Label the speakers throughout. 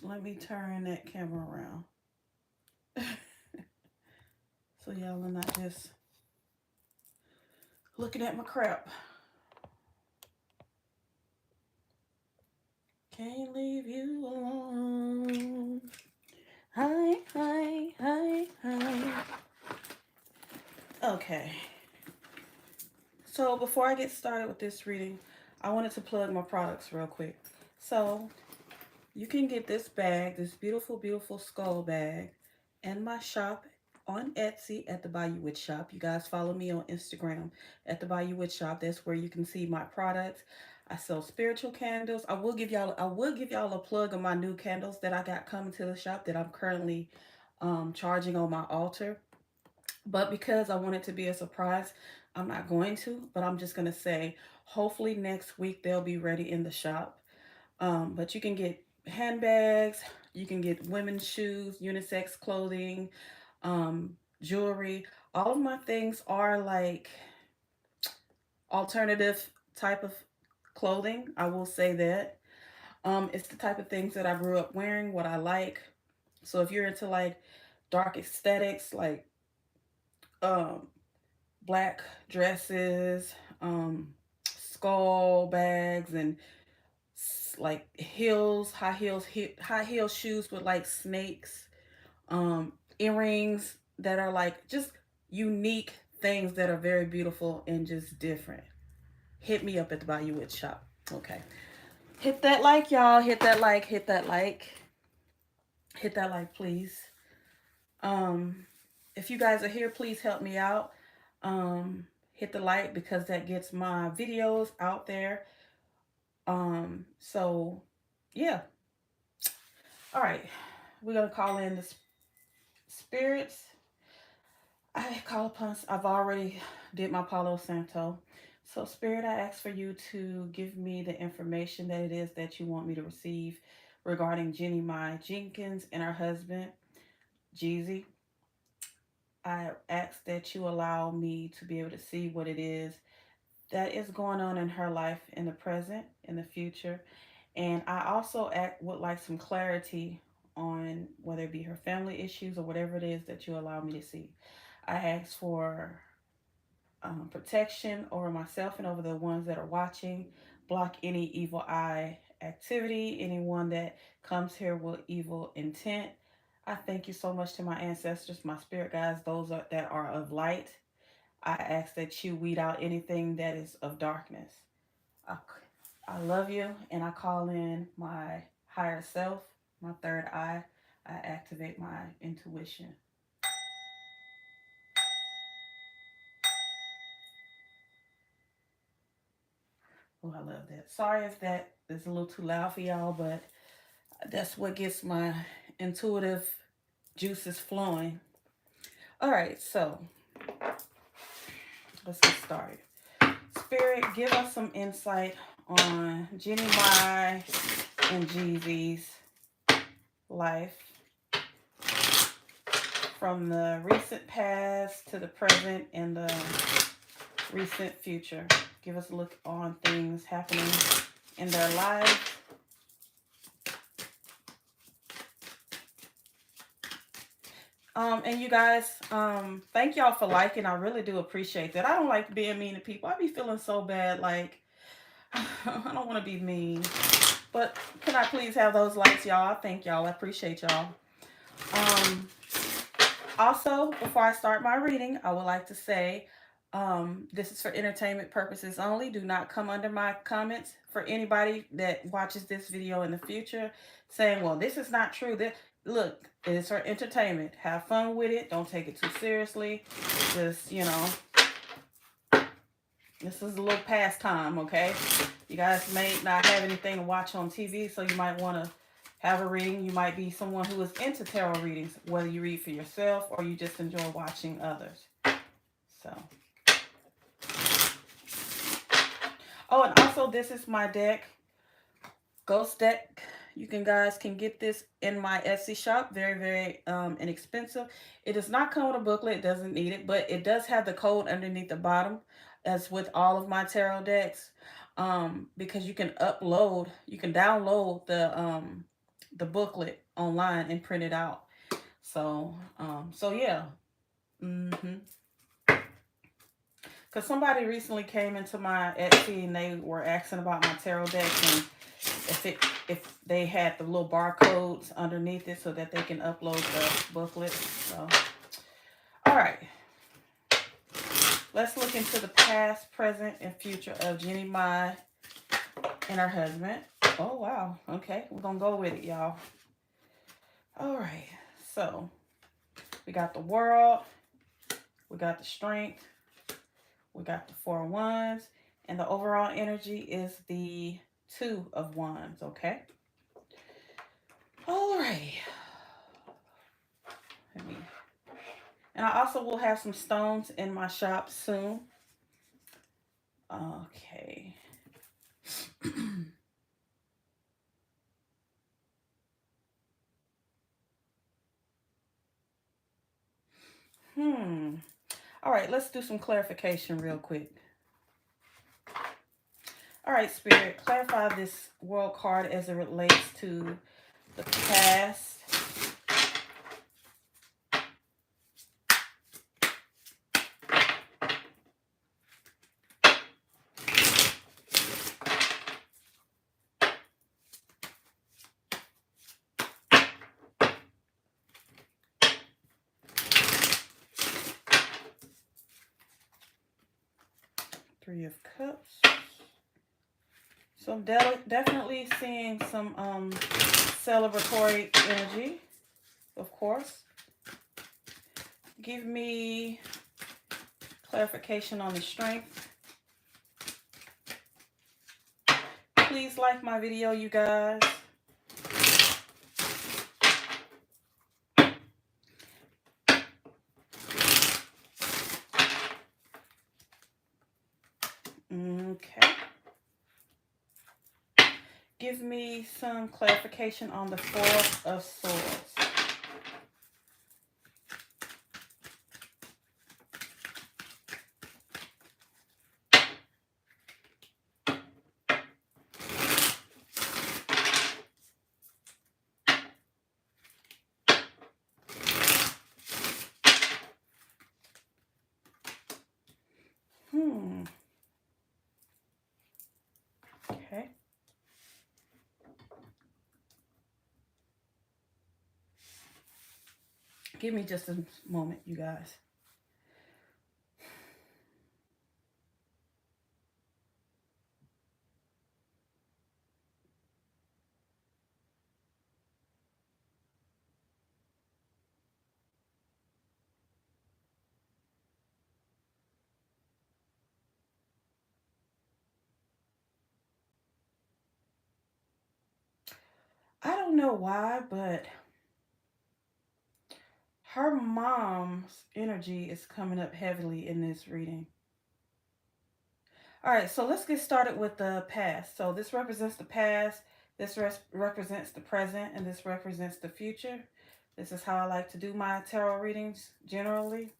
Speaker 1: Let me turn that camera around so y'all are not just looking at my crap. Can't leave you alone. Hi, hi, hi, hi. Okay. So before I get started with this reading, I wanted to plug my products real quick. So you can get this bag, this beautiful, beautiful skull bag, in my shop on Etsy at the Bayou Witch Shop. You guys follow me on Instagram at the Bayou Witch Shop. That's where you can see my products. I sell spiritual candles. I will give y'all a plug of my new candles that I got coming to the shop that I'm currently charging on my altar. But because I want it to be a surprise, I'm not going to, but I'm just going to say hopefully next week they'll be ready in the shop. But you can get handbags, you can get women's shoes, unisex clothing, jewelry. All of my things are like alternative type of clothing. I will say that. It's the type of things that I grew up wearing, what I like. So if you're into like dark aesthetics, like um, black dresses, skull bags, and like heels, high heel shoes with like snakes, earrings that are like just unique things that are very beautiful and just different. Hit me up at the Bayou Witch Shop. Okay. Hit that like, y'all. Hit that like, hit that like, hit that like, please. Um, if you guys are here, please help me out. Hit the like because that gets my videos out there. So yeah. All right. We're gonna call in the spirits. I call upon. I've already did my Palo Santo. So spirit, I ask for you to give me the information that it is that you want me to receive regarding Jeannie my Jenkins and her husband Jeezy. I ask that you allow me to be able to see what it is that is going on in her life in the present, in the future. And I also would like some clarity on whether it be her family issues or whatever it is that you allow me to see. I ask for protection over myself and over the ones that are watching. Block any evil eye activity, anyone that comes here with evil intent. I thank you so much to my ancestors, my spirit guides, that are of light. I ask that you weed out anything that is of darkness. I, I love you, and I call in my higher self, my third eye. I activate my intuition. Oh, I love that. Sorry if that is a little too loud for y'all, but that's what gets my intuitive juices flowing. All right, so let's get started. Spirit, give us some insight on Jeannie Mai and Jeezy's life from the recent past to the present and the recent future. Give us a look on things happening in their lives. And you guys, thank y'all for liking. I really do appreciate that. I don't like being mean to people. I be feeling so bad, like I don't want to be mean. But can I please have those likes, y'all? I thank y'all. I appreciate y'all. Um, Also, before I start my reading, I would like to say this is for entertainment purposes only. Do not come under my comments for anybody that watches this video in the future saying, well, this is not true. Look, it's for entertainment. Have fun with it. Don't take it too seriously. Just, this is a little pastime, okay? You guys may not have anything to watch on TV, so you might want to have a reading. You might be someone who is into tarot readings, whether you read for yourself or you just enjoy watching others. So, oh, and also this is my deck, Ghost Deck. You guys can get this in my Etsy shop. Very, very inexpensive. It does not come with a booklet. It doesn't need it, but it does have the code underneath the bottom, as with all of my tarot decks. Because you can download the booklet online and print it out. So, so yeah. Mm-hmm. Because somebody recently came into my Etsy and they were asking about my tarot deck and if they had the little barcodes underneath it so that they can upload the booklet. So, all right. Let's look into the past, present, and future of Jeannie Mai and her husband. Oh, wow. Okay. We're going to go with it, y'all. All right. So, we got the world. We got the strength. We got the 4 of Wands. And the overall energy is the 2 of Wands. Okay. All right. And I also will have some stones in my shop soon. Okay. All right, let's do some clarification real quick. All right, Spirit, clarify this world card as it relates to the past. 3 of Cups. So I'm definitely seeing some celebratory energy, of course. Give me clarification on the strength. Please like my video, you guys. Okay. Give me some clarification on the 4 of Swords. Okay. Give me just a moment, you guys. I don't know why, but her mom's energy is coming up heavily in this reading. All right, so let's get started with the past. So this represents the past, this represents the present, and this represents the future. This is how I like to do my tarot readings generally.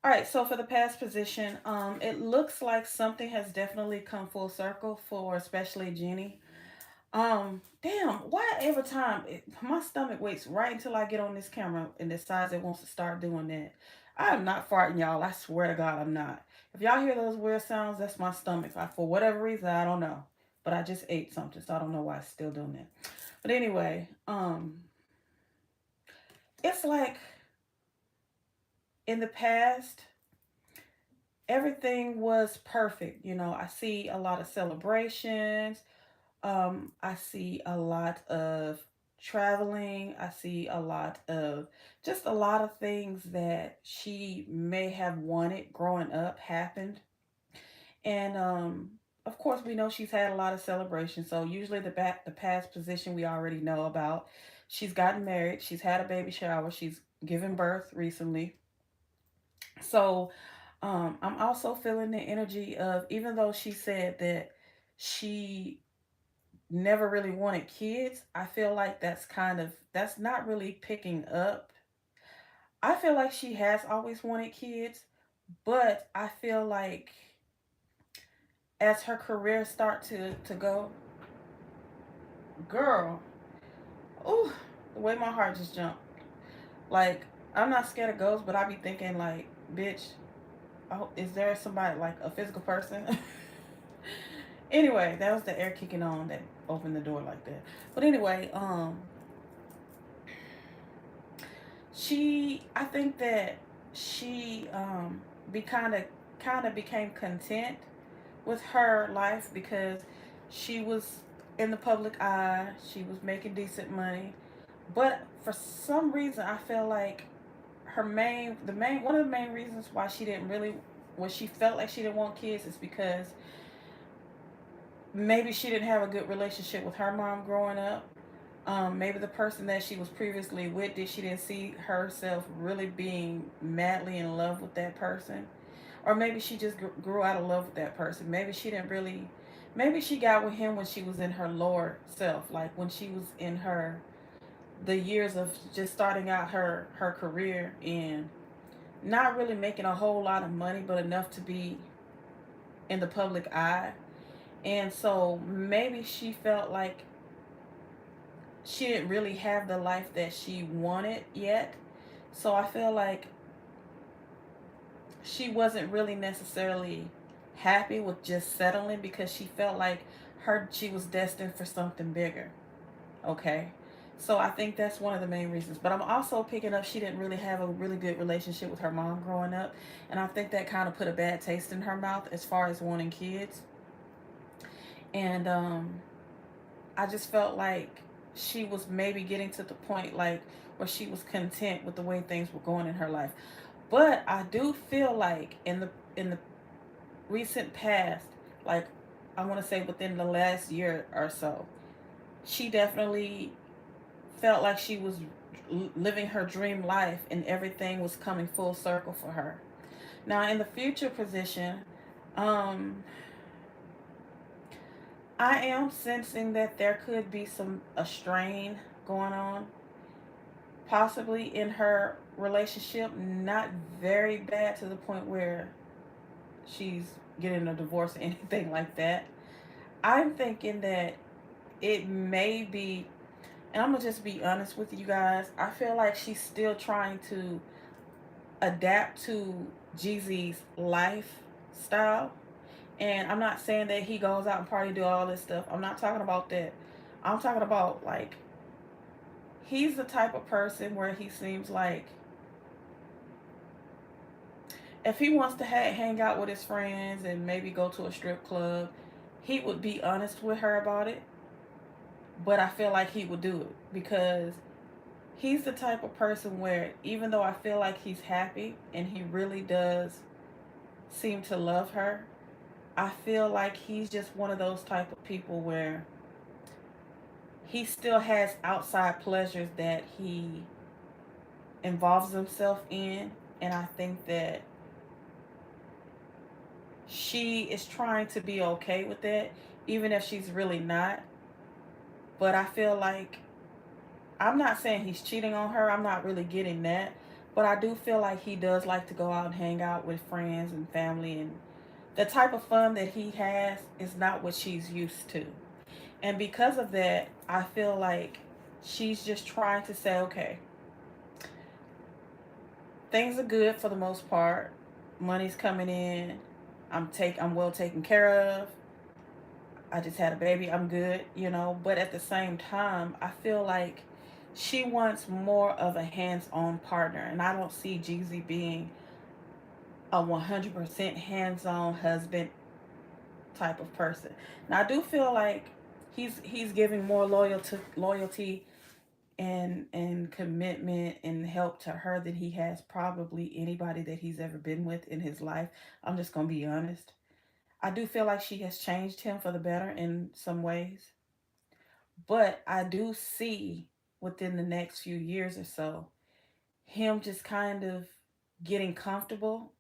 Speaker 1: All right, so for the past position, it looks like something has definitely come full circle for especially Jeannie. Damn, why every time my stomach waits right until I get on this camera and decides it wants to start doing that. I am not farting, y'all. I swear to God, I'm not. If y'all hear those weird sounds, that's my stomach. For whatever reason, I don't know. But I just ate something, so I don't know why it's still doing that. But anyway, it's like in the past, everything was perfect. You know, I see a lot of celebrations. I see a lot of traveling. I see a lot of just a lot of things that she may have wanted growing up happened. And of course, we know she's had a lot of celebrations. So usually the past position we already know about. She's gotten married. She's had a baby shower. She's given birth recently. So I'm also feeling the energy of, even though she said that she never really wanted kids, I feel like that's not really picking up. I feel like she has always wanted kids, but I feel like as her career start to go, girl, ooh, the way my heart just jumped. Like, I'm not scared of ghosts, but I be thinking like, bitch, oh, is there somebody like a physical person? Anyway, that was the air kicking on that opened the door like that. But anyway, I think that she be kind of became content with her life because she was in the public eye, she was making decent money, but for some reason I feel like the main one of the main reasons why she didn't really, when she felt like she didn't want kids, is because maybe she didn't have a good relationship with her mom growing up. Maybe the person that she was previously with, she didn't see herself really being madly in love with that person, or maybe she just grew out of love with that person. Maybe she didn't really, maybe she got with him when she was in her lower self, like when she was in her the years of just starting out her career and not really making a whole lot of money, but enough to be in the public eye. And so maybe she felt like she didn't really have the life that she wanted yet. So I feel like she wasn't really necessarily happy with just settling because she felt like she was destined for something bigger. Okay. So I think that's one of the main reasons. But I'm also picking up she didn't really have a really good relationship with her mom growing up. And I think that kind of put a bad taste in her mouth as far as wanting kids. And I just felt like she was maybe getting to the point like where she was content with the way things were going in her life. But I do feel like in the recent past, like I want to say within the last year or so, she definitely felt like she was living her dream life and everything was coming full circle for her. Now in the future position, um I am sensing that there could be a strain going on, possibly in her relationship, not very bad to the point where she's getting a divorce or anything like that. I'm thinking that it may be, and I'm gonna just be honest with you guys, I feel like she's still trying to adapt to Jeezy's lifestyle. And I'm not saying that he goes out and party, do all this stuff. I'm not talking about that. I'm talking about like he's the type of person where he seems like if he wants to hang out with his friends and maybe go to a strip club, he would be honest with her about it. But I feel like he would do it because he's the type of person where even though I feel like he's happy and he really does seem to love her, I feel like he's just one of those type of people where he still has outside pleasures that he involves himself in. And I think that she is trying to be okay with that, even if she's really not. But I feel like, I'm not saying he's cheating on her, I'm not really getting that. But I do feel like he does like to go out and hang out with friends and family. And the type of fun that he has is not what she's used to. And because of that, I feel like she's just trying to say, okay, things are good for the most part. Money's coming in. I'm well taken care of. I just had a baby. I'm good, you know. But at the same time, I feel like she wants more of a hands-on partner, and I don't see Jeezy being a 100% hands-on husband type of person. Now I do feel like he's giving more loyalty and commitment and help to her than he has probably anybody that he's ever been with in his life. I'm just gonna be honest. I do feel like she has changed him for the better in some ways, but I do see within the next few years or so him just kind of getting comfortable,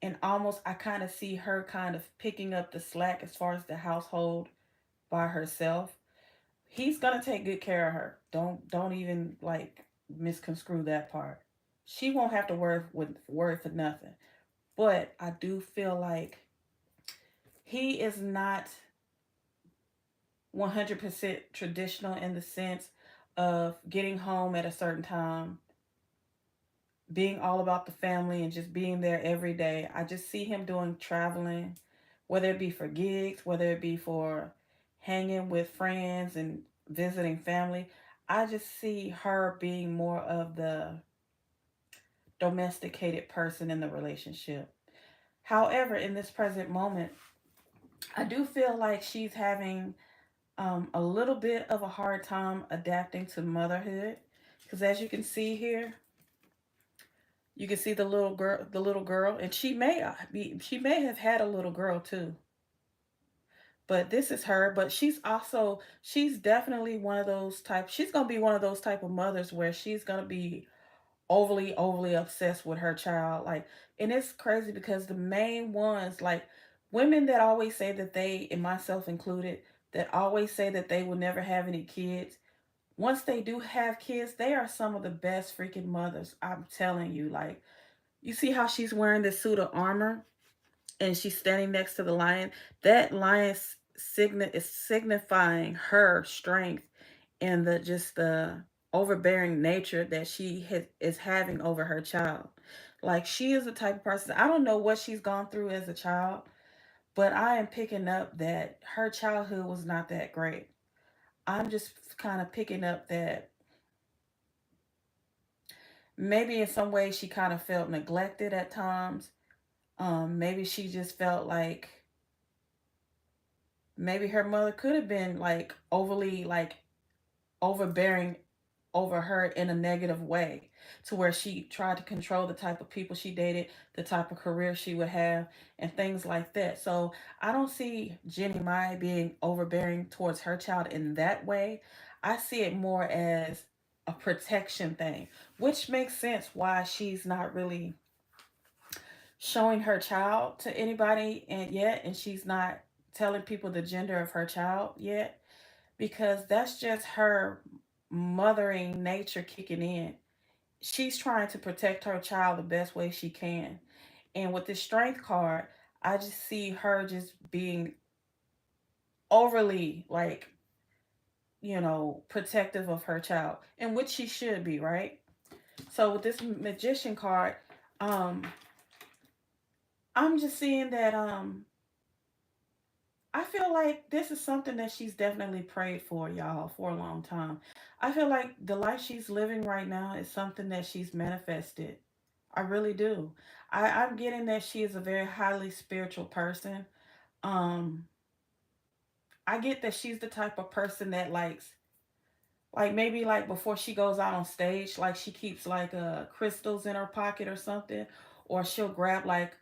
Speaker 1: and almost I kind of see her kind of picking up the slack as far as the household by herself. He's gonna take good care of her. Don't even like misconstrue that part. She won't have to worry for nothing. But I do feel like he is not 100% traditional in the sense of getting home at a certain time, being all about the family and just being there every day. I just see him doing traveling, whether it be for gigs, whether it be for hanging with friends and visiting family. I just see her being more of the domesticated person in the relationship. However, in this present moment, I do feel like she's having a little bit of a hard time adapting to motherhood. Because as you can see here, you can see the little girl, and she may have had a little girl too. But this is her. But she's definitely one of those type. She's gonna be one of those type of mothers where she's gonna be overly obsessed with her child. Like, and it's crazy because the main ones, like women that always say that they, and myself included, that always say that they will never have any kids. Once they do have kids, they are some of the best freaking mothers. I'm telling you, like, you see how she's wearing this suit of armor and she's standing next to the lion? That lion is signifying her strength and the overbearing nature that is having over her child. Like, she is the type of person, I don't know what she's gone through as a child, but I am picking up that her childhood was not that great. I'm just kind of picking up that maybe in some ways she kind of felt neglected at times. Maybe she just felt like maybe her mother could have been like overly like overbearing over her in a negative way, to where she tried to control the type of people she dated, the type of career she would have, and things like that. So I don't see Jenny Mai being overbearing towards her child in that way. I see it more as a protection thing, which makes sense why she's not really showing her child to anybody and yet, and she's not telling people the gender of her child yet, because that's just her mothering nature kicking in. She's trying to protect her child the best way she can. And with this strength card, I just see her just being overly like, protective of her child, and which she should be, right? So with this magician card, um I'm just seeing that I feel like this is something that she's definitely prayed for, y'all, for a long time. I feel like the life she's living right now is something that she's manifested. I really do. I'm getting that she is a very highly spiritual person. Um, I get that she's the type of person that likes, like maybe like before she goes out on stage, like she keeps like crystals in her pocket or something, or she'll grab like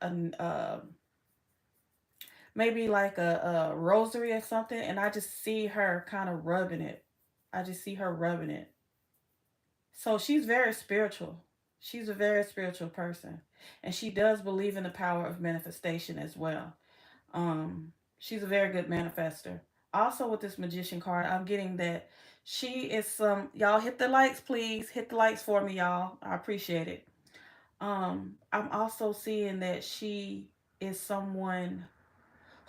Speaker 1: maybe like a rosary or something, and I just see her kind of rubbing it. I just see her rubbing it. So she's very spiritual. She's a very spiritual person, and she does believe in the power of manifestation as well. She's a very good manifester. Also, with this magician card, I'm getting that she is some, y'all hit the likes, please hit the likes for me, y'all. I appreciate it. I'm also seeing that she is someone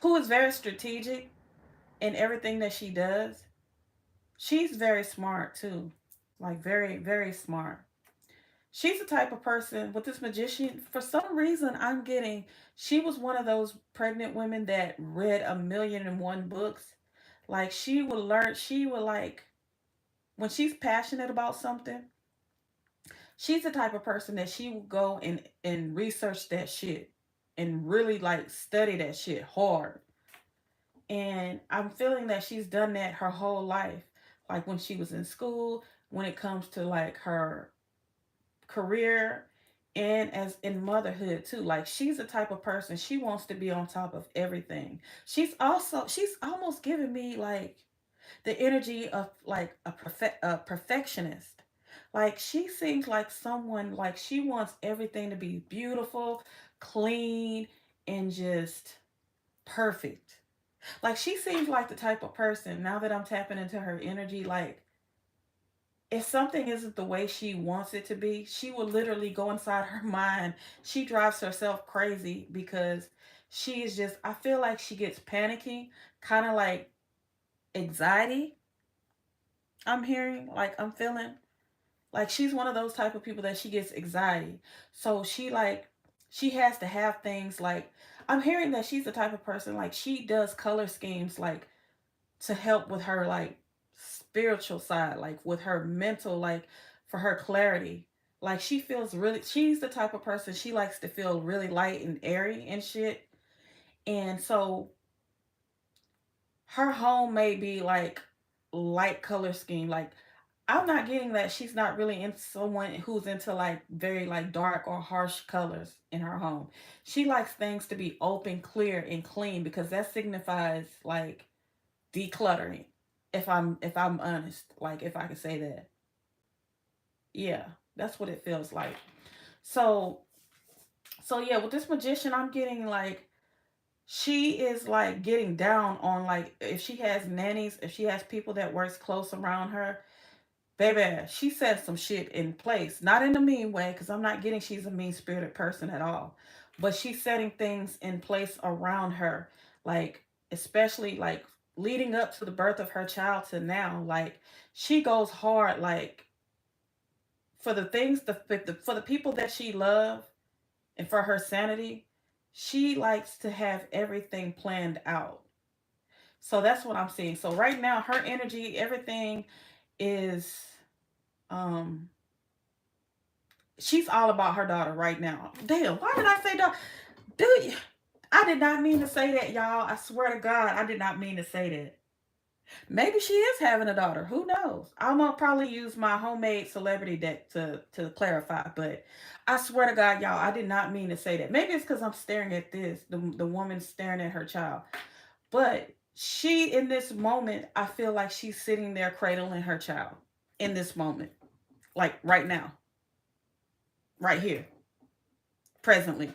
Speaker 1: who is very strategic in everything that she does. She's very smart too. Like, very, very smart. She's the type of person with this magician. For some reason, I'm getting she was one of those pregnant women that read 1,000,001 books. Like, she would like, when she's passionate about something, she's the type of person that she will go and research that shit and really like study that shit hard. And I'm feeling that she's done that her whole life. Like when she was in school, when it comes to like her career, and as in motherhood too. Like, she's the type of person, she wants to be on top of everything. She's almost giving me like the energy of like a perfectionist. Like, she seems like someone, like she wants everything to be beautiful, clean, and just perfect. Like, she seems like the type of person, now that I'm tapping into her energy, like if something isn't the way she wants it to be, she will literally go inside her mind. She drives herself crazy because she is just, I feel like she gets panicky, kind of like anxiety. I'm hearing, like, I'm feeling like she's one of those type of people that she gets anxiety. So she has to have things like, I'm hearing that she's the type of person like she does color schemes like to help with her like spiritual side, like with her mental, like for her clarity. Like she feels really, she's the type of person she likes to feel really light and airy and shit. And so her home may be like light color scheme. Like I'm not getting that she's not really into someone who's into like very like dark or harsh colors in her home. She likes things to be open, clear, and clean because that signifies like decluttering. If I'm honest, like if I can say that. Yeah, that's what it feels like. So yeah, with this magician I'm getting like she is like getting down on like if she has nannies, if she has people that works close around her, baby, she set some shit in place. Not in a mean way, because I'm not getting she's a mean spirited person at all. But she's setting things in place around her. Like, especially like leading up to the birth of her child to now. Like, she goes hard, like, for the things, for the people that she loves and for her sanity, she likes to have everything planned out. So that's what I'm seeing. So right now, her energy, everything is um she's all about her daughter right now. Damn, why did I say daughter? Dude, I did not mean to say that, y'all. I swear to God, I did not mean to say that. Maybe she is having a daughter. Who knows? I'm gonna probably use my homemade celebrity deck to clarify, but I swear to God, y'all, I did not mean to say that. Maybe it's because I'm staring at this, the woman staring at her child. But she, in this moment, I feel like she's sitting there cradling her child in this moment, like right now, right here, presently.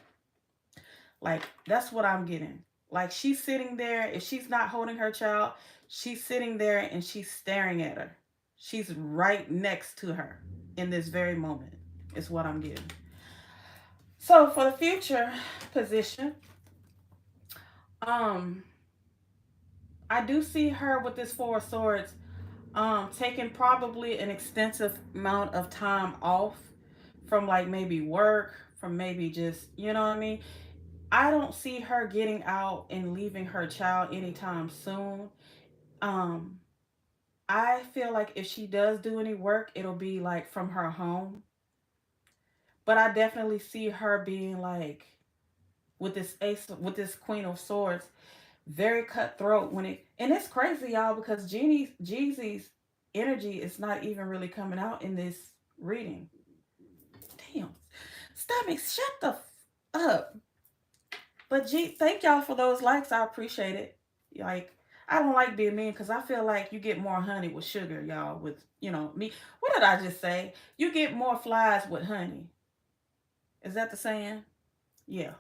Speaker 1: Like that's what I'm getting. Like she's sitting there. If she's not holding her child, she's sitting there and she's staring at her. She's right next to her in this very moment. Is what I'm getting. So for the future position, um, I do see her with this Four of Swords, taking probably an extensive amount of time off from like maybe work, from maybe just you know what I mean. I don't see her getting out and leaving her child anytime soon. Um, I feel like if she does do any work, it'll be like from her home. But I definitely see her being like with this ace, with this Queen of Swords, very cutthroat when it. And it's crazy, y'all, because Jeezy's energy is not even really coming out in this reading. Damn, stop it! Shut the up. But thank y'all for those likes. I appreciate it. Like, I don't like being mean because I feel like you get more honey with sugar, y'all. With me. What did I just say? You get more flies with honey. Is that the saying? Yeah.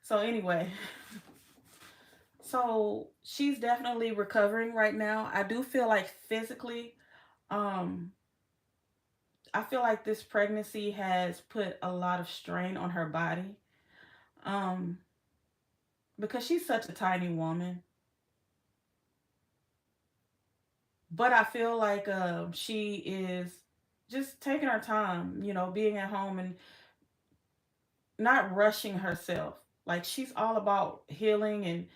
Speaker 1: So anyway, so she's definitely recovering right now. I do feel like physically, um, I feel like this pregnancy has put a lot of strain on her body. Um, because she's such a tiny woman. But I feel like she is just taking her time, being at home and not rushing herself. Like she's all about healing. And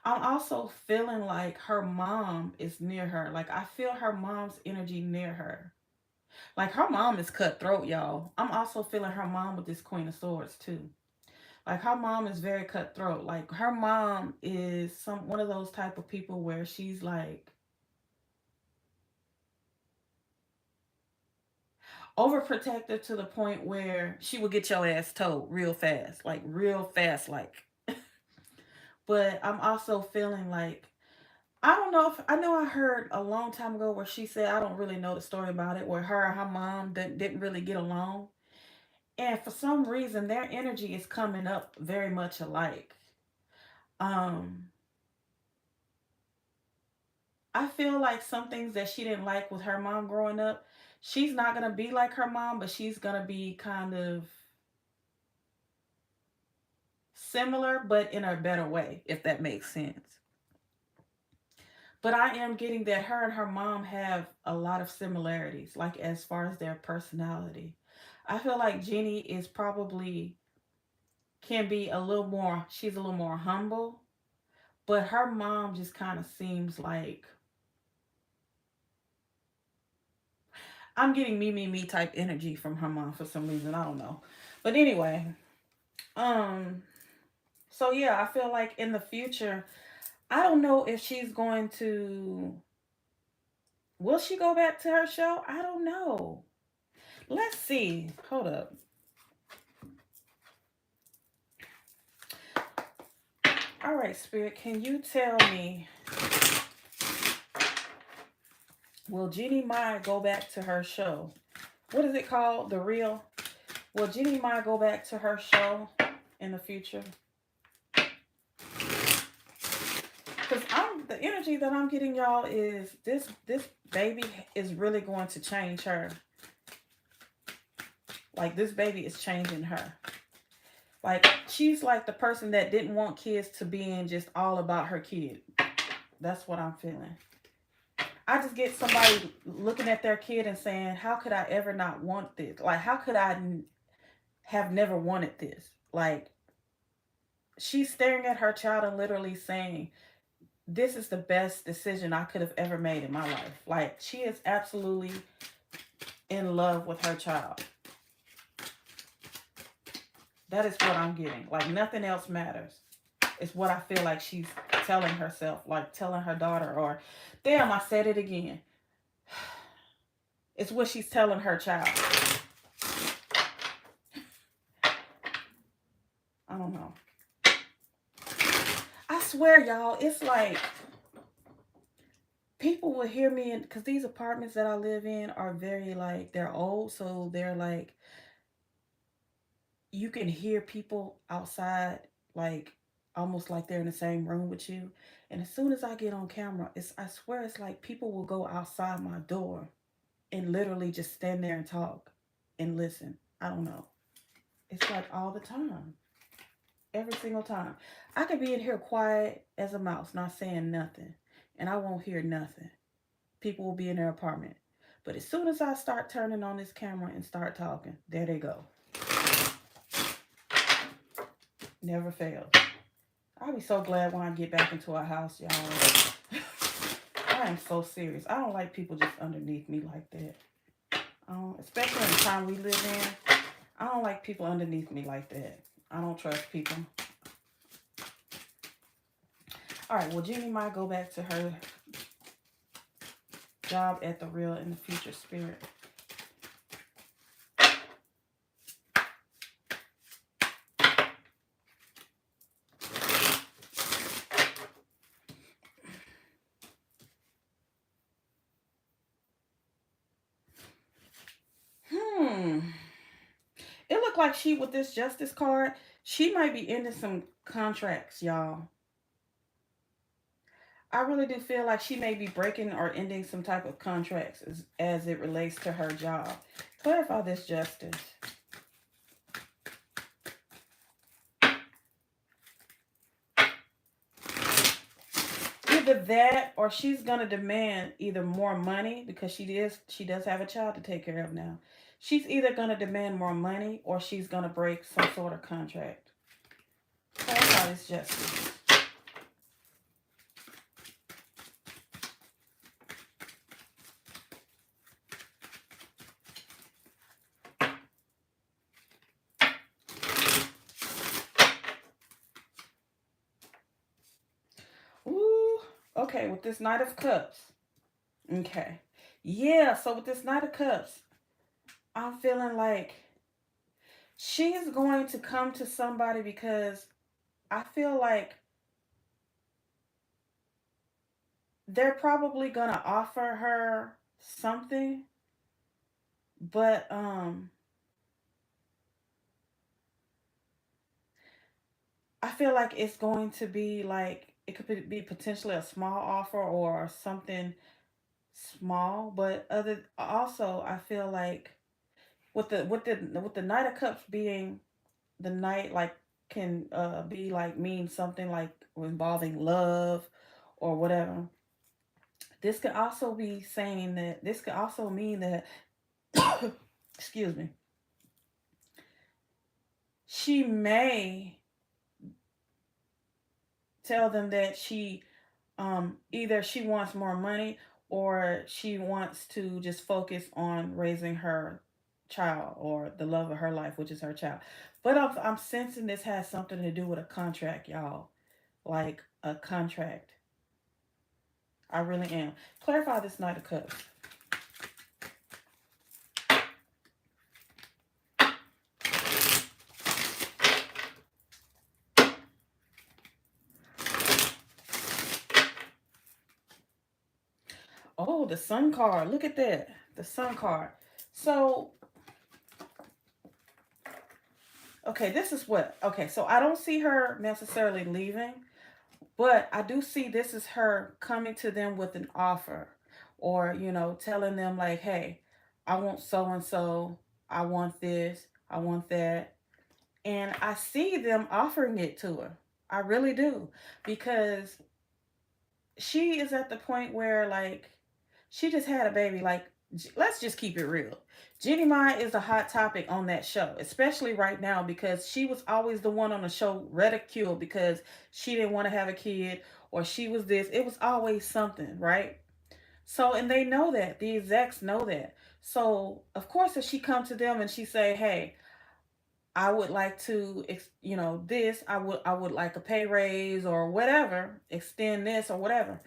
Speaker 1: I'm also feeling like her mom is near her. Like I feel her mom's energy near her. Like her mom is cutthroat, y'all. I'm also feeling her mom with this Queen of Swords too. Like her mom is very cutthroat. Like her mom is one of those type of people where she's like overprotective to the point where she would get your ass towed real fast, like real fast, like. But I'm also feeling like I don't know if I know I heard a long time ago where she said I don't really know the story about it, where her and her mom didn't really get along, and for some reason their energy is coming up very much alike. Um, I feel like some things that she didn't like with her mom growing up, she's not gonna be like her mom, but she's gonna be kind of similar but in a better way, if that makes sense. But I am getting that her and her mom have a lot of similarities, like as far as their personality. I feel like Jeannie is probably can be a little more, she's a little more humble, but her mom just kind of seems like I'm getting me type energy from her mom for some reason. I don't know. But anyway, um so yeah, I feel like in the future, I don't know if she's going to, will she go back to her show? I don't know. Let's see. Hold up. All right, Spirit, can you tell me, will Jeannie Mai go back to her show? What is it called? The Real? Will Jeannie Mai go back to her show in the future? Because the energy that I'm getting, y'all, is this baby is really going to change her. Like, this baby is changing her. Like, she's like the person that didn't want kids to be in just all about her kid. That's what I'm feeling. I just get somebody looking at their kid and saying, how could I ever not want this? Like, how could I have never wanted this? Like, she's staring at her child and literally saying, this is the best decision I could have ever made in my life. Like, she is absolutely in love with her child. That is what I'm getting. Like, nothing else matters. It's what I feel like she's telling herself, like telling her daughter, or, damn, I said it again. It's what she's telling her child. I don't know. I swear, y'all, it's like people will hear me, because these apartments that I live in are very, like, they're old, so they're like, you can hear people outside, like, almost like they're in the same room with you. And as soon as I get on camera, I swear it's like people will go outside my door and literally just stand there and talk and listen. I don't know. It's like all the time. Every single time. I could be in here quiet as a mouse, not saying nothing, and I won't hear nothing. People will be in their apartment. But as soon as I start turning on this camera and start talking, there they go. Never fails. I'll be so glad when I get back into our house, y'all. I am so serious. I don't like people just underneath me like that. Especially in the time we live in. I don't like people underneath me like that. I don't trust people. All right, well, Jeannie might go back to her job at the Real in the future, Spirit. It looked like she, with this justice card, she might be ending some contracts, y'all. I really do feel like she may be breaking or ending some type of contracts as it relates to her job. Clarify this, Justice. Either that, or she's gonna demand either more money, because she does have a child to take care of now. She's either gonna demand more money, or she's gonna break some sort of contract. Clarify this, Justice. Ooh, okay, with this Knight of Cups. Okay. Yeah, so with this Knight of Cups, I'm feeling like she's going to come to somebody, because I feel like they're probably going to offer her something, but I feel like it's going to be like, it could be potentially a small offer or something small, but other also I feel like with the Knight of Cups being the knight, like, can be like mean something like involving love or whatever. This could also be saying that, this could also mean that, excuse me, she may tell them that either she wants more money or she wants to just focus on raising her child or the love of her life, which is her child. But I'm sensing this has something to do with a contract, y'all. Like a contract. I really am. Clarify this Knight of Cups. Oh, the Sun card. Look at that. The Sun card. So, okay, this is what. Okay, so I don't see her necessarily leaving, but I do see this is her coming to them with an offer or, telling them, like, hey, I want so and so. I want this. I want that. And I see them offering it to her. I really do. Because she is at the point where, like, she just had a baby. Like, let's just keep it real. Jeannie Mai is a hot topic on that show, especially right now because she was always the one on the show ridiculed because she didn't want to have a kid or she was this. It was always something, right? So, and they know that. The execs know that. So, of course, if she come to them and she say, "Hey, I would like to, this. I would like a pay raise or whatever, extend this or whatever."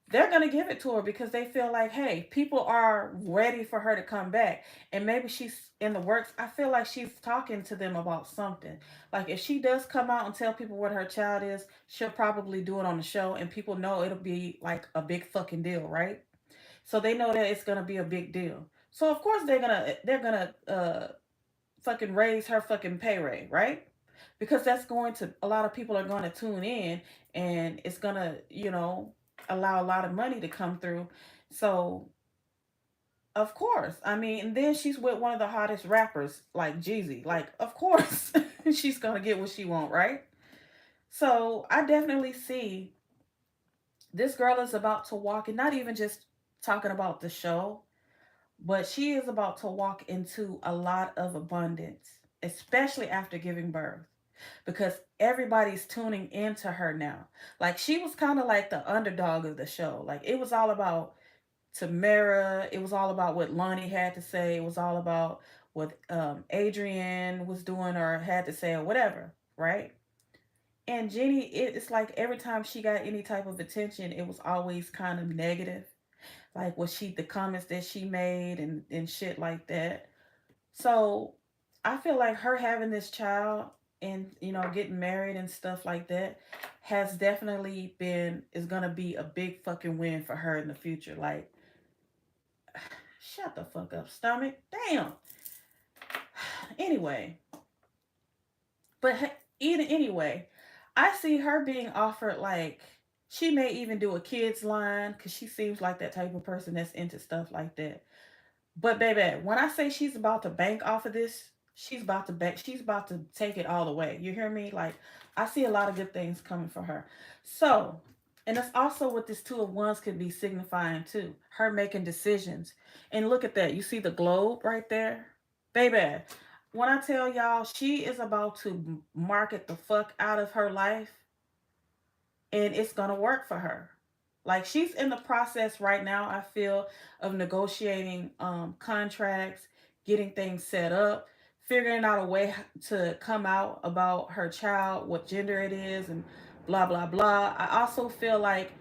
Speaker 1: They're going to give it to her because they feel like, hey, people are ready for her to come back. And maybe she's in the works. I feel like she's talking to them about something. Like if she does come out and tell people what her child is, she'll probably do it on the show and people know it'll be like a big fucking deal, right? So they know that it's going to be a big deal. So of course they're going to fucking raise her fucking pay rate, right? Because that's going to, a lot of people are going to tune in and it's going to, allow a lot of money to come through. So, of course, I mean, and then she's with one of the hottest rappers like Jeezy. Like, of course, she's going to get what she want, right? So, I definitely see this girl is about to walk, and not even just talking about the show, but she is about to walk into a lot of abundance, especially after giving birth, because everybody's tuning into her now. Like she was kind of like the underdog of the show. Like it was all about Tamara. It was all about what Lonnie had to say. It was all about what Adrian was doing or had to say or whatever, right? And Jenny, it's like every time she got any type of attention, it was always kind of negative. Like the comments that she made and shit like that. So I feel like her having this child and getting married and stuff like that has definitely been is gonna be a big fucking win for her in the future. Like, shut the fuck up, stomach. Damn. Anyway, but either anyway, I see her being offered like she may even do a kids line because she seems like that type of person that's into stuff like that. But baby, when I say she's about to bank off of this, she's about to bank. She's about to take it all the way. You hear me? Like I see a lot of good things coming for her. So, and that's also what this Two of Wands could be signifying too. Her making decisions. And look at that. You see the globe right there, baby. When I tell y'all, she is about to market the fuck out of her life and it's gonna work for her. Like she's in the process right now, I feel, of negotiating contracts, getting things set up, figuring out a way to come out about her child, what gender it is, and blah blah blah. I also feel like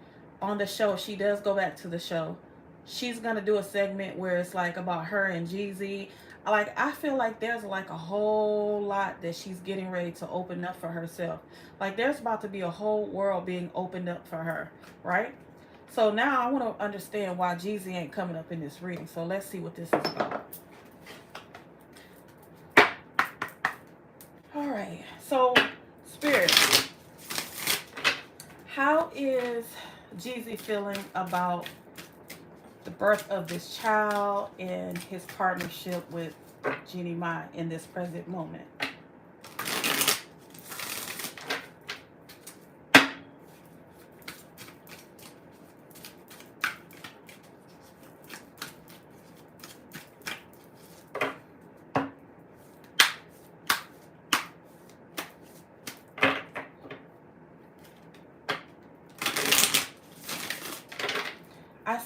Speaker 1: on the show, she does go back to the show. She's gonna do a segment where it's like about her and Jeezy. Like I feel like there's like a whole lot that she's getting ready to open up for herself. Like there's about to be a whole world being opened up for her, right? So now I want to understand why Jeezy ain't coming up in this reading. So let's see what this is about. All right. So, Spirit, how is Jeezy feeling about the birth of this child and his partnership with Jeannie Mai in this present moment?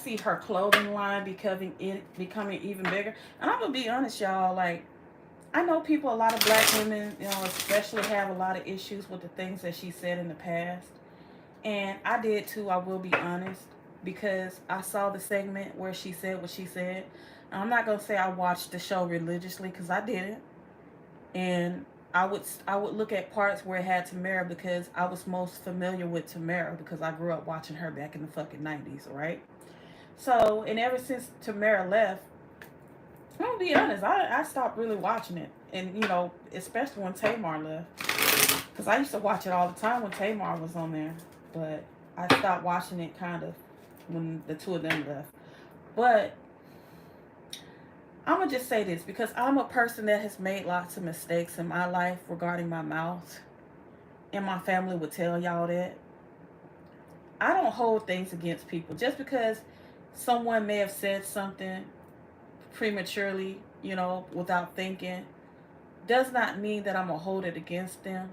Speaker 1: see her clothing line becoming even bigger. And I'm gonna be honest, y'all. Like, I know people, a lot of black women, especially have a lot of issues with the things that she said in the past. And I did too, I will be honest, because I saw the segment where she said what she said. I'm not gonna say I watched the show religiously because I didn't, and I would look at parts where it had Tamara because I was most familiar with Tamara because I grew up watching her back in the fucking 90s, right? So, and ever since Tamara left, I'm gonna be honest, I stopped really watching it, and especially when Tamar left, because I used to watch it all the time when Tamar was on there, but I stopped watching it kind of when the two of them left. But I'm gonna just say this because I'm a person that has made lots of mistakes in my life regarding my mouth, and my family would tell y'all that. I don't hold things against people just because someone may have said something prematurely, without thinking, does not mean that I'm gonna hold it against them.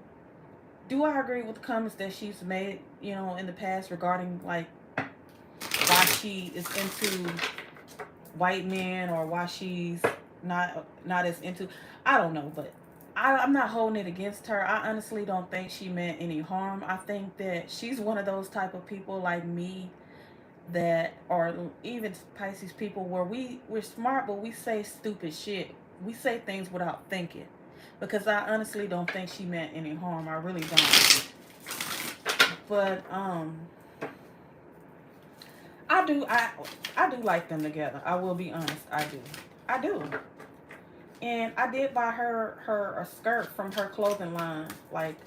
Speaker 1: Do I agree with the comments that she's made, in the past regarding like why she is into white men or why she's not as into? I don't know, but I'm not holding it against her. I honestly don't think she meant any harm. I think that she's one of those type of people like me that or even Pisces people where we're smart but we say stupid shit. We say things without thinking. Because I honestly don't think she meant any harm. I really don't. But I do like them together. I will be honest. I do. I do. And I did buy her a skirt from her clothing line. Like,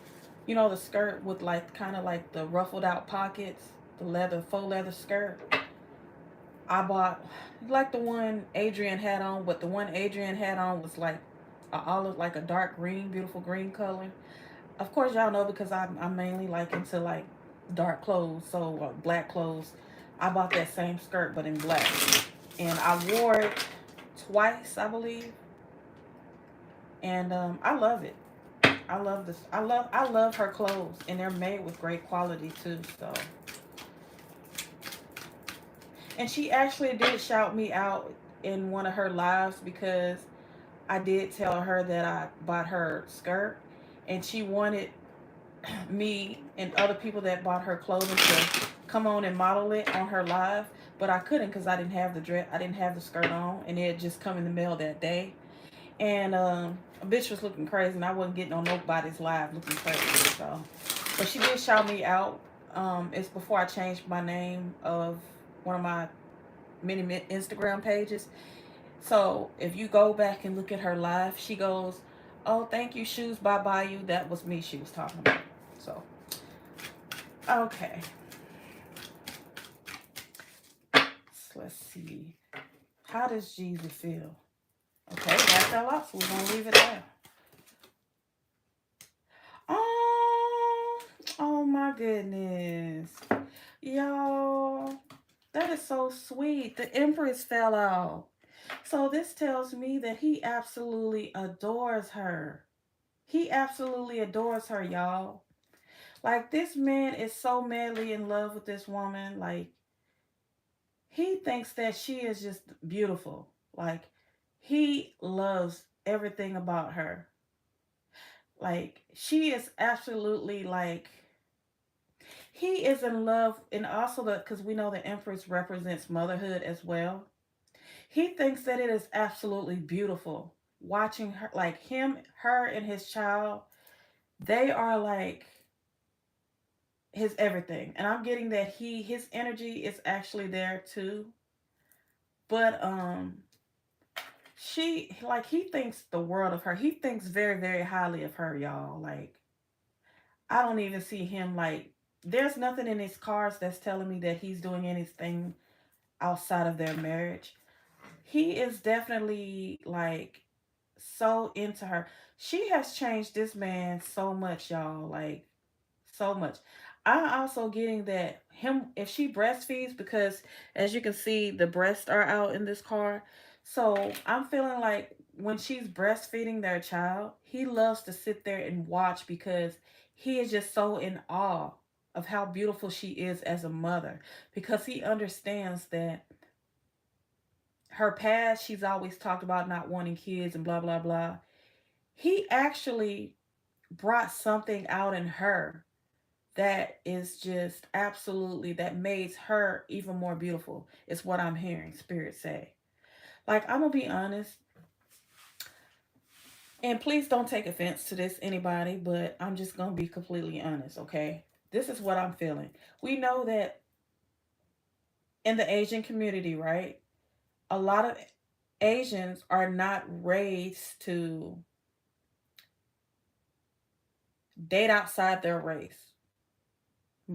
Speaker 1: the skirt with like kind of like the ruffled out pockets, the faux leather skirt. I bought like the one Adrian had on, but the one Adrian had on was like a olive, like a dark green, beautiful green color. Of course, y'all know because I'm mainly like into like dark clothes, so black clothes. I bought that same skirt but in black, and I wore it twice, I believe, and I love it. I love this. I love her clothes, and they're made with great quality too. So. And she actually did shout me out in one of her lives because I did tell her that I bought her skirt and she wanted me and other people that bought her clothing to come on and model it on her live, but I couldn't because I didn't have the dress, I didn't have the skirt on, and it had just come in the mail that day. And a bitch was looking crazy, and I wasn't getting on nobody's live looking crazy. So, but she did shout me out. It's before I changed my name of one of my many Instagram pages. So if you go back and look at her live, she goes, "Oh, thank you, shoes by you." That was me she was talking about. So, okay. So let's see. How does Jeezy feel? Okay, that fell out, so we're going to leave it there. Oh my goodness. Y'all, that is so sweet. The Empress fell out. So this tells me that he absolutely adores her. He absolutely adores her, y'all. Like, this man is so madly in love with this woman. Like, he thinks that she is just beautiful. Like, he loves everything about her. Like, she is absolutely like, he is in love. And also, because we know the Empress represents motherhood as well. He thinks that it is absolutely beautiful watching her, like him, her, and his child. They are like his everything, and I'm getting that his energy is actually there too. But she, like, he thinks the world of her. He thinks very, very highly of her, y'all. Like, I don't even see him like. There's nothing in his cards that's telling me that he's doing anything outside of their marriage. He is definitely like so into her. She has changed this man so much, y'all. Like, so much. I'm also getting that him, if she breastfeeds, because as you can see, the breasts are out in this car. So I'm feeling like when she's breastfeeding their child, he loves to sit there and watch because he is just so in awe of how beautiful she is as a mother, because he understands that her past, she's always talked about not wanting kids and blah, blah, blah. He actually brought something out in her that is just absolutely, that makes her even more beautiful, is what I'm hearing Spirit say. Like, I'm gonna be honest, and please don't take offense to this, anybody, but I'm just gonna be completely honest, okay? This is what I'm feeling. We know that in the Asian community, right? A lot of Asians are not raised to date outside their race.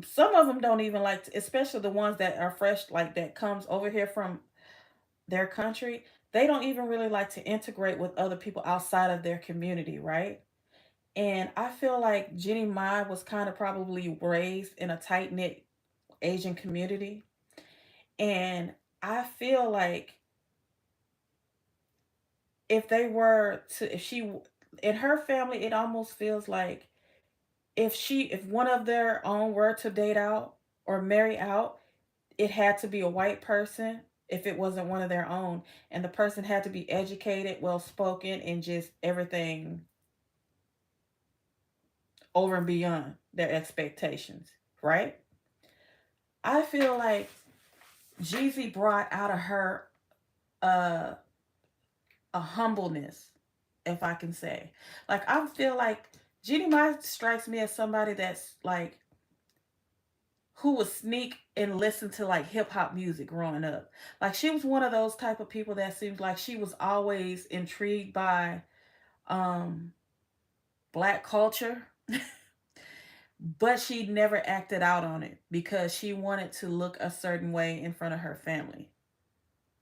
Speaker 1: Some of them don't even like to, especially the ones that are fresh, like that comes over here from their country. They don't even really like to integrate with other people outside of their community, right? And I feel like Jeannie Mai was kind of probably raised in a tight knit Asian community. And I feel like if they were to, if she, in her family, it almost feels like if one of their own were to date out or marry out, it had to be a white person if it wasn't one of their own. And the person had to be educated, well spoken, and just everything over and beyond their expectations, right? I feel like Jeezy brought out of her uh, a humbleness, if I can say. Like, I feel like Jeannie Mai strikes me as somebody that's like, who would sneak and listen to like hip hop music growing up. Like, she was one of those type of people that seems like she was always intrigued by um black culture, but she never acted out on it because she wanted to look a certain way in front of her family.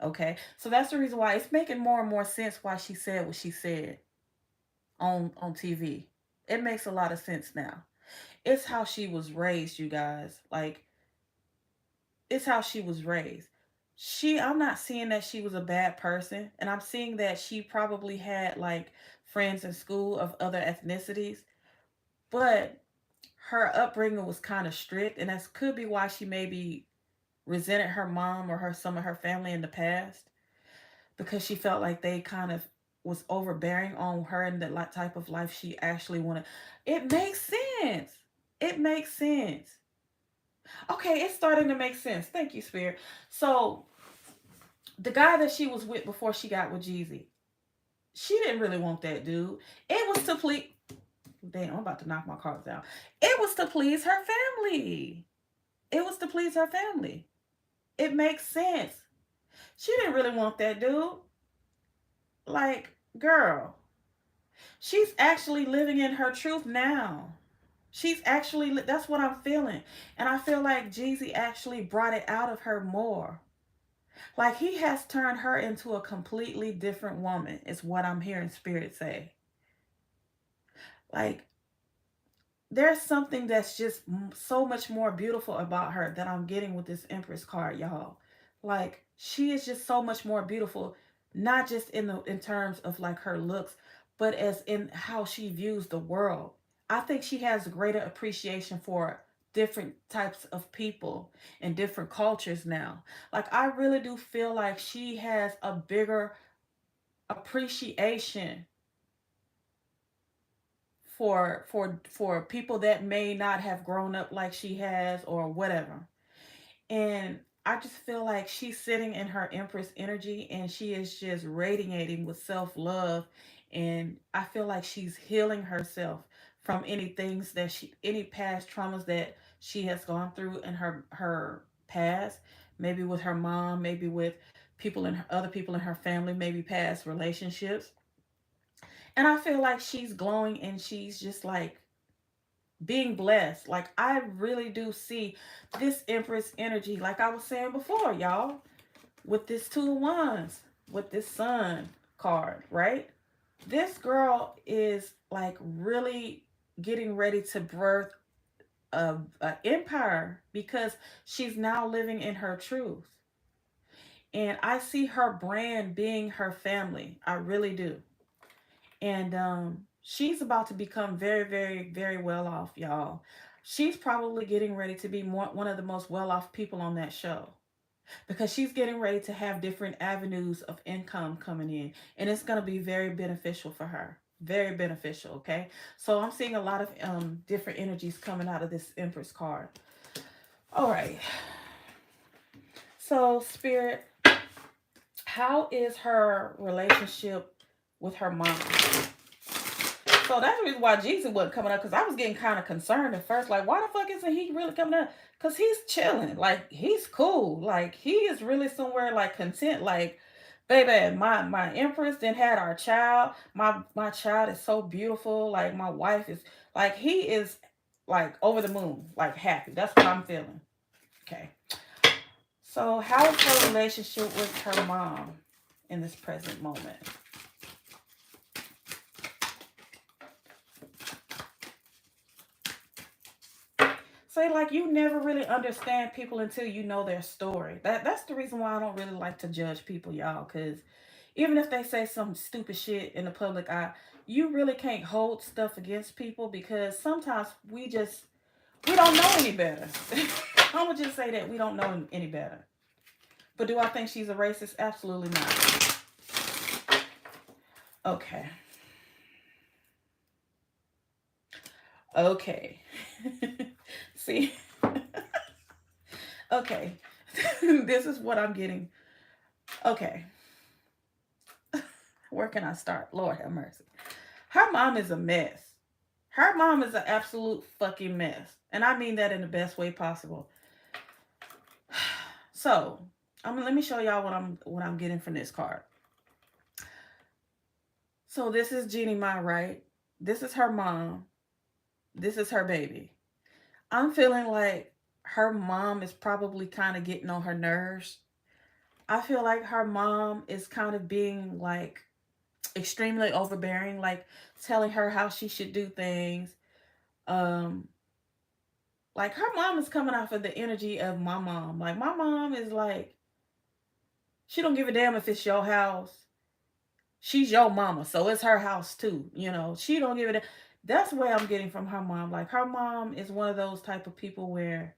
Speaker 1: Okay? So that's the reason why it's making more and more sense why she said what she said on TV. It makes a lot of sense now. It's how she was raised, you guys. Like, it's how she was raised. I'm not seeing that she was a bad person, and I'm seeing that she probably had like friends in school of other ethnicities, but her upbringing was kind of strict, and that could be why she maybe resented her mom or her some of her family in the past, because she felt like they kind of was overbearing on her and the type of life she actually wanted. It makes sense. It makes sense. Okay, it's starting to make sense. Thank you, Spirit. So the guy that she was with before she got with Jeezy, she didn't really want that dude. It was to please. Damn, I'm about to knock my cards down. It was to please her family. It was to please her family. It makes sense. She didn't really want that dude. Like, girl, she's actually living in her truth now. She's actually, that's what I'm feeling. And I feel like Jeezy actually brought it out of her more. Like, he has turned her into a completely different woman, is what I'm hearing Spirit say. Like, there's something that's just so much more beautiful about her that I'm getting with this Empress card, y'all. Like, she is just so much more beautiful, not just in terms of like her looks, but as in how she views the world. I think she has a greater appreciation for different types of people and different cultures now. Like, I really do feel like she has a bigger appreciation for people that may not have grown up like she has or whatever. And I just feel like she's sitting in her Empress energy and she is just radiating with self-love, and I feel like she's healing herself from any things that she any past traumas that she has gone through in her past, maybe with her mom, maybe with people in other people in her family, maybe past relationships. And I feel like she's glowing and she's just like being blessed. Like, I really do see this Empress energy, like I was saying before, y'all, with this Two of Wands, with this Sun card, right? This girl is like really getting ready to birth a empire because she's now living in her truth. And I see her brand being her family. I really do. And she's about to become very, very, very well off, y'all. She's probably getting ready to be one of the most well off people on that show. because she's getting ready to have different avenues of income coming in, and it's going to be very beneficial for her. Very beneficial, okay? So I'm seeing a lot of different energies coming out of this Empress card. All right. So, Spirit, how is her relationship with her mom? So that's the reason why Jeezy wasn't coming up, because I was getting kind of concerned at first. Like, why the fuck isn't he really coming up? Because he's chilling. Like, he's cool. Like, he is really somewhere, like, content. Like, baby, my empress then had our child. My child is so beautiful. Like, my wife is, like, he is, like, over the moon. Like, happy. That's what I'm feeling. Okay. So, how is her relationship with her mom in this present moment? Say, like, you never really understand people until you know their story. That's the reason why I don't really like to judge people, y'all. Because even if they say some stupid shit in the public eye, you really can't hold stuff against people, because sometimes we don't know any better. I'm gonna just say that we don't know any better. But do I think she's a racist? Absolutely not. Okay. Okay. See? Okay. This is what I'm getting. Okay. Where can I start? Lord have mercy. Her mom is a mess. Her mom is an absolute fucking mess. And I mean that in the best way possible. So, let me show y'all what I'm getting from this card. So this is Jeannie Mai, right? This is her mom. This is her baby. I'm feeling like her mom is probably kind of getting on her nerves. I feel like her mom is kind of being like extremely overbearing, like telling her how she should do things. Um, like her mom is coming off of the energy of my mom. Like my mom is like, she don't give a damn if it's your house. She's your mama, so it's her house too. You know, she don't give it. That's where I'm getting from her mom. Like her mom is one of those type of people where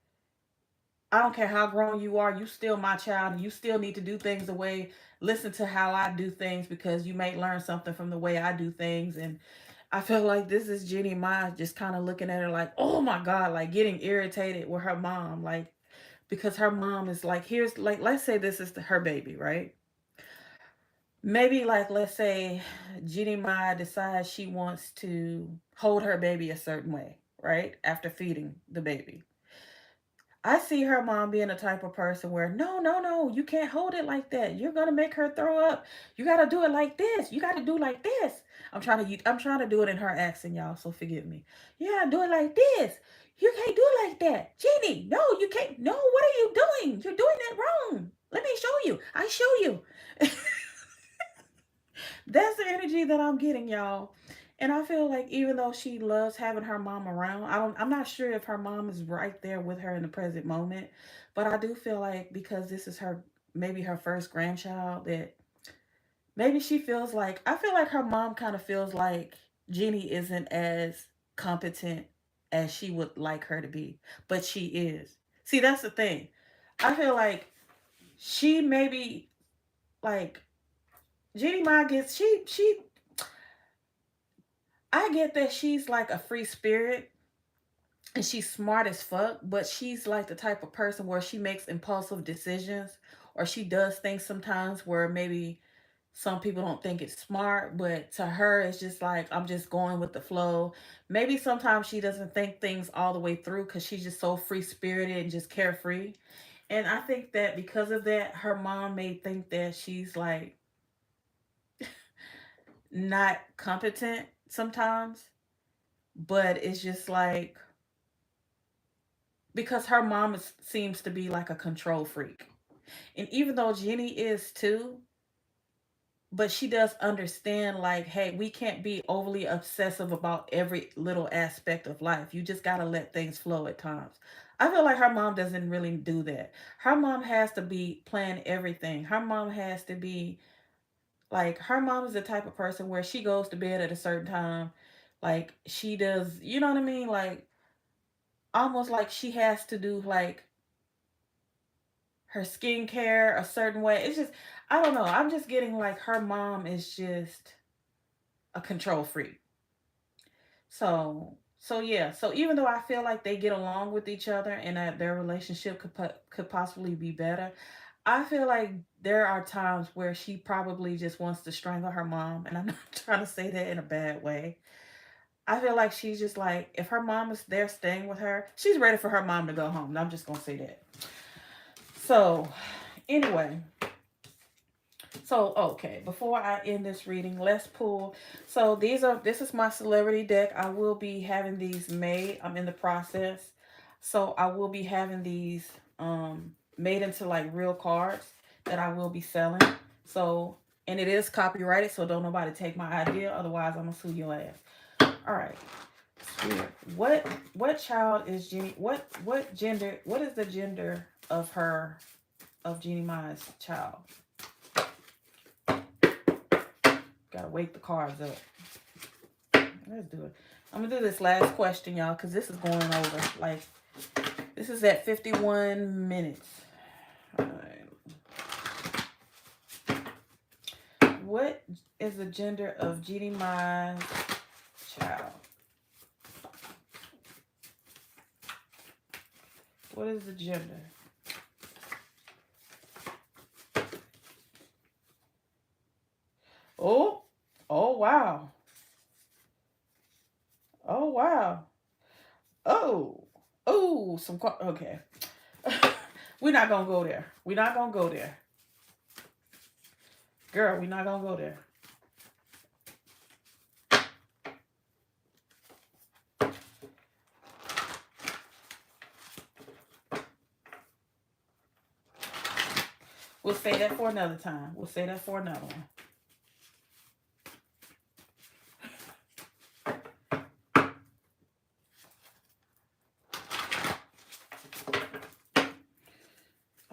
Speaker 1: I don't care how grown you are, you still my child, and you still need to do things the way. Listen to how I do things, because you may learn something from the way I do things. And I feel like this is Jeannie Mai just kind of looking at her like, oh my God, like getting irritated with her mom, like because her mom is like, here's like, let's say this is her baby, right? Maybe like let's say Jeannie Mai decides she wants to hold her baby a certain way, right? After feeding the baby. I see her mom being the type of person where no, no, no, you can't hold it like that. You're gonna make her throw up. You gotta do it like this. You gotta do like this. I'm trying to do it in her accent, y'all. So forgive me. Yeah, do it like this. You can't do it like that, Jeannie. No, you can't. No, what are you doing? You're doing it wrong. Let me show you. I show you. That's the energy that I'm getting, y'all. And I feel like even though she loves having her mom around, I'm not sure if her mom is right there with her in the present moment, but I do feel like because this is her maybe her first grandchild, that maybe she feels like, I feel like her mom kind of feels like Jeannie isn't as competent as she would like her to be, but she is. See, that's the thing. I feel like she maybe like Jeannie Mai gets she I get that she's like a free spirit and she's smart as fuck, but she's like the type of person where she makes impulsive decisions, or she does things sometimes where maybe some people don't think it's smart, but to her it's just like, I'm just going with the flow. Maybe sometimes she doesn't think things all the way through because she's just so free spirited and just carefree. And I think that because of that, her mom may think that she's like not competent sometimes, but it's just like because her mom seems to be like a control freak. And even though Jenny is too, but she does understand like, hey, we can't be overly obsessive about every little aspect of life. You just got to let things flow at times. I feel like her mom doesn't really do that. Her mom has to be planning everything. Her mom has to be like, her mom is the type of person where she goes to bed at a certain time. Like she does, you know what I mean? Like almost like she has to do like her skincare a certain way. It's just, I don't know. I'm just getting like her mom is just a control freak. So yeah. So even though I feel like they get along with each other and that their relationship could possibly be better, I feel like there are times where she probably just wants to strangle her mom, and I'm not trying to say that in a bad way. I feel like she's just like, if her mom is there staying with her, she's ready for her mom to go home. And I'm just gonna say that. So, anyway, so okay, before I end this reading, let's pull. So this is my celebrity deck. I will be having these made. I'm in the process. So I will be having these made into like real cards that I will be selling. So, and it is copyrighted, so don't nobody take my idea, otherwise I'm gonna sue your ass. All right. Spirit. What child is Jeannie? What gender? What is the gender of her, of Jeannie Mai's child? Gotta wake the cards up. Let's do it. I'm gonna do this last question, y'all, because this is going over. Like, this is at 51 minutes. All right. What is the gender of Jeannie Mai's child? What is the gender? Oh, oh wow. Oh wow. Oh, oh, okay. We're not gonna go there. We're not gonna go there. Girl, we're not gonna go there. We'll say that for another time. We'll say that for another one.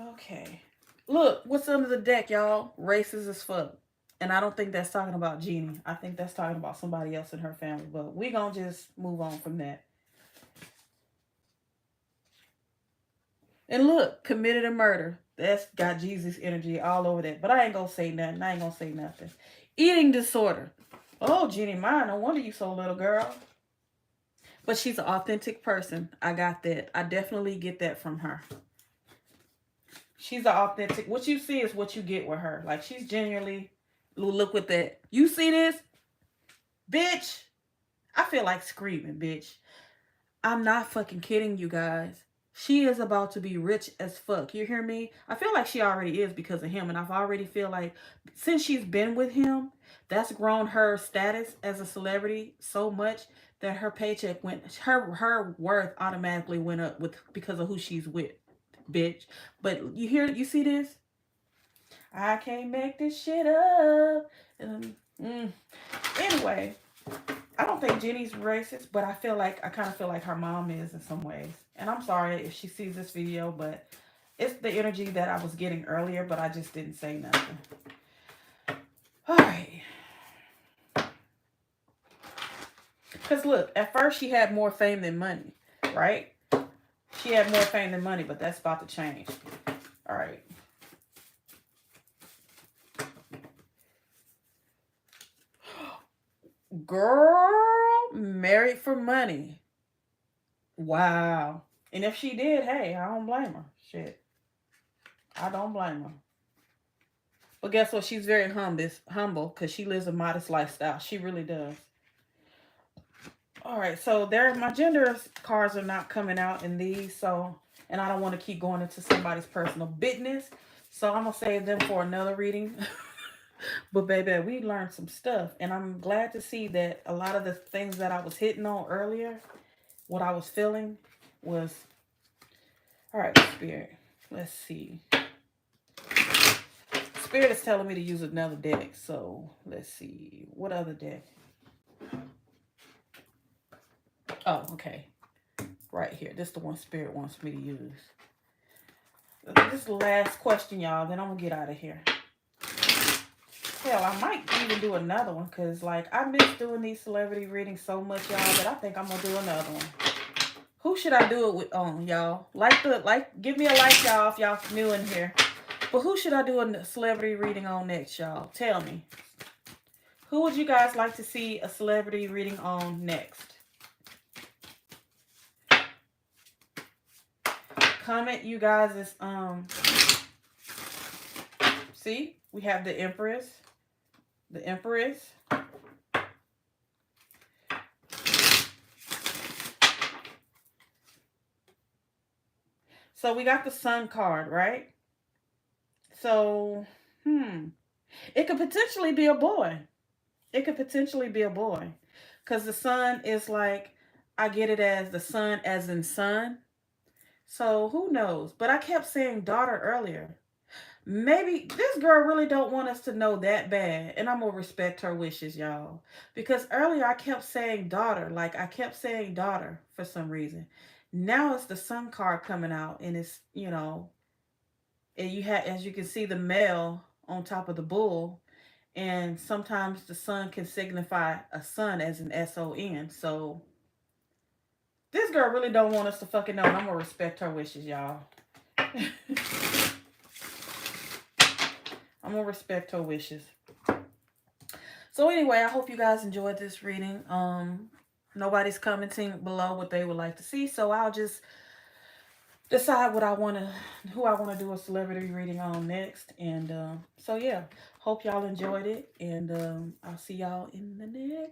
Speaker 1: Okay. Look, what's under the deck, y'all? Racist as fuck. And I don't think that's talking about Jeannie. I think that's talking about somebody else in her family. But we gonna just move on from that. And look, committed a murder. That's got Jesus energy all over that. But I ain't gonna say nothing. I ain't gonna say nothing. Eating disorder. Oh, Jeannie Mai, no wonder you so little, girl. But she's an authentic person. I got that. I definitely get that from her. She's an authentic. What you see is what you get with her. Like, she's genuinely, look with that. You see this? Bitch. I feel like screaming, bitch. I'm not fucking kidding you guys. She is about to be rich as fuck. You hear me? I feel like she already is because of him. And I've already feel like since she's been with him, that's grown her status as a celebrity so much that her paycheck went, her worth automatically went up with because of who she's with, bitch. But you see this? I can't make this shit up. Anyway, I don't think Jenny's racist, but I kind of feel like her mom is in some ways. And I'm sorry if she sees this video, but it's the energy that I was getting earlier, but I just didn't say nothing. All right. Because look, at first she had more fame than money, right? She had more fame than money, but that's about to change. All right. Girl, married for money. Wow. And if she did, hey, I don't blame her. Shit. I don't blame her. But guess what? She's very humble because she lives a modest lifestyle. She really does. All right, so there, my gender cards are not coming out in these, so, and I don't want to keep going into somebody's personal business, so I'm gonna save them for another reading. But baby, we learned some stuff, and I'm glad to see that a lot of the things that I was hitting on earlier, what I was feeling was, all right, Spirit, let's see. Spirit is telling me to use another deck, so let's see. What other deck? Oh, okay. Right here. This is the one Spirit wants me to use. This is the last question, y'all. Then I'm going to get out of here. Hell, I might even do another one. Because, like, I miss doing these celebrity readings so much, y'all, that I think I'm going to do another one. Who should I do it with on, y'all? Give me a like, y'all, if y'all new in here. But who should I do a celebrity reading on next, y'all? Tell me. Who would you guys like to see a celebrity reading on next? Comment, you guys. Is see, we have the Empress. The Empress. So we got the Sun card, right? So, it could potentially be a boy. It could potentially be a boy. Because the Sun is like, I get it as the sun as in sun. So who knows? But I kept saying daughter earlier. Maybe this girl really don't want us to know that bad. And I'm going to respect her wishes, y'all. Because earlier I kept saying daughter. Like I kept saying daughter for some reason. Now it's the Sun card coming out. And it's, and you have, as you can see, the male on top of the bull. And sometimes the sun can signify a son as an son. So this girl really don't want us to fucking know. And I'm going to respect her wishes, y'all. I'm going to respect her wishes. So anyway, I hope you guys enjoyed this reading. Nobody's commenting below what they would like to see. So I'll just decide who I want to do a celebrity reading on next. And so yeah, hope y'all enjoyed it. And I'll see y'all in the next